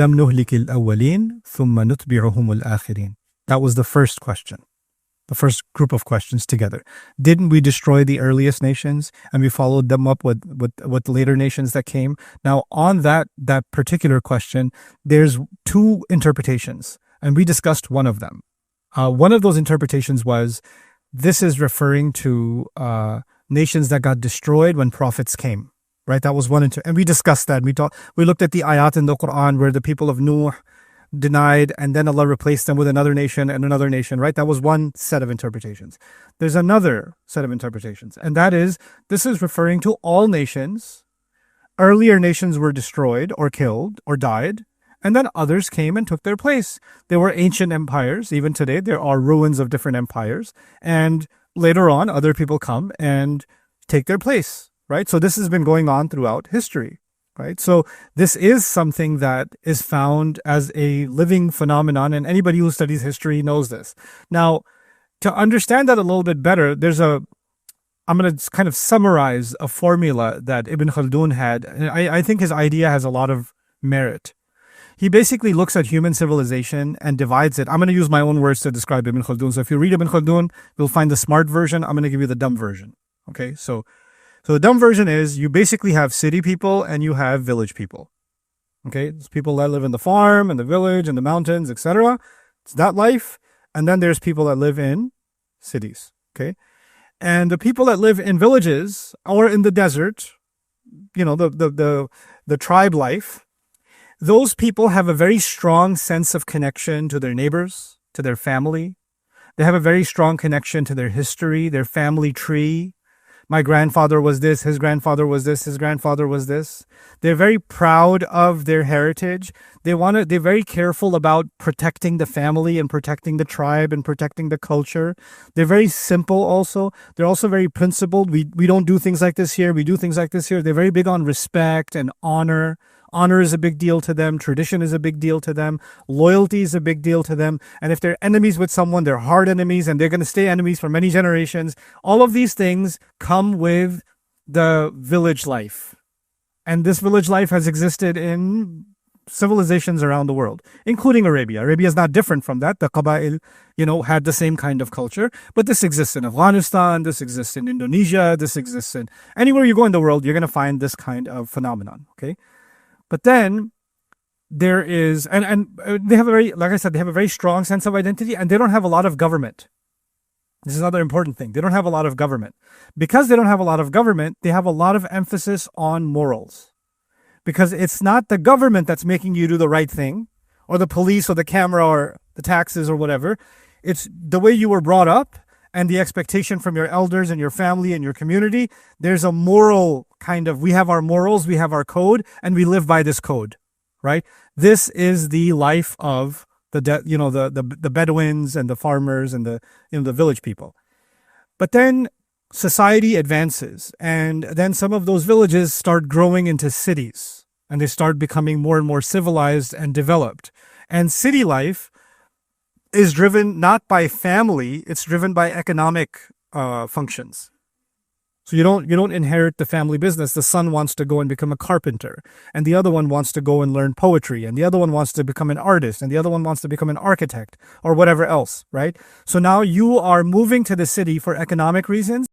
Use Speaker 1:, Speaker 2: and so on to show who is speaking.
Speaker 1: لم نهلك الأولين ثم نتبعهم الآخرين. That was the first question. The first group of questions together. Didn't we destroy the earliest nations and we followed them up with later nations that came? Now, on that particular question, there's two interpretations, and we discussed one of them. One of those interpretations was this is referring to nations that got destroyed when prophets came. Right? That was one, and we discussed that. We looked at the ayat in the Quran where the people of Nuh denied, and then Allah replaced them with another nation and another nation, right? That was one set of interpretations. There's another set of interpretations, and that is, this is referring to all nations. Earlier nations were destroyed or killed or died, and then others came and took their place. They were ancient empires. Even today, there are ruins of different empires, and later on, other people come and take their place, right? So this has been going on throughout history. Right? So this is something that is found as a living phenomenon, and anybody who studies history knows this. Now, to understand that a little bit better, I'm going to kind of summarize a formula that Ibn Khaldun had. And I think his idea has a lot of merit. He basically looks at human civilization and divides it. I'm going to use my own words to describe Ibn Khaldun. So if you read Ibn Khaldun, you'll find the smart version. I'm going to give you the dumb version. Okay, so the dumb version is you basically have city people and you have village people. Okay, it's people that live in the farm and the village and the mountains, etc. It's that life. And then there's people that live in cities. Okay, and the people that live in villages or in the desert, you know, the tribe life, those people have a very strong sense of connection to their neighbors, to their family. They have a very strong connection to their history, their family tree. My grandfather was this, his grandfather was this, his grandfather was this. They're very proud of their heritage. They're very careful about protecting the family and protecting the tribe and protecting the culture. They're very simple also. They're also very principled. We don't do things like this here. We do things like this here. They're very big on respect and honor. Honor is a big deal to them. Tradition is a big deal to them. Loyalty is a big deal to them. And if they're enemies with someone, they're hard enemies and they're going to stay enemies for many generations. All of these things come with the village life. And this village life has existed in civilizations around the world, including Arabia. Arabia is not different from that. The Qaba'il, had the same kind of culture. But this exists in Afghanistan. This exists in Indonesia. This exists in anywhere you go in the world, you're going to find this kind of phenomenon. Okay. But then there is, and they have like I said, they have a very strong sense of identity, and they don't have a lot of government. This is another important thing. They don't have a lot of government. Because they don't have a lot of government, they have a lot of emphasis on morals. Because it's not the government that's making you do the right thing, or the police, or the camera, or the taxes, or whatever. It's the way you were brought up, and the expectation from your elders and your family and your community. There's a moral kind of, we have our morals, we have our code, and we live by this code, right? This is the life of the Bedouins and the farmers and the village people. But then society advances, and then some of those villages start growing into cities, and they start becoming more and more civilized and developed. And city life is driven not by family, it's driven by economic functions. So you don't inherit the family business. The son wants to go and become a carpenter, and the other one wants to go and learn poetry, and the other one wants to become an artist, and the other one wants to become an architect or whatever else, right? So now you are moving to the city for economic reasons.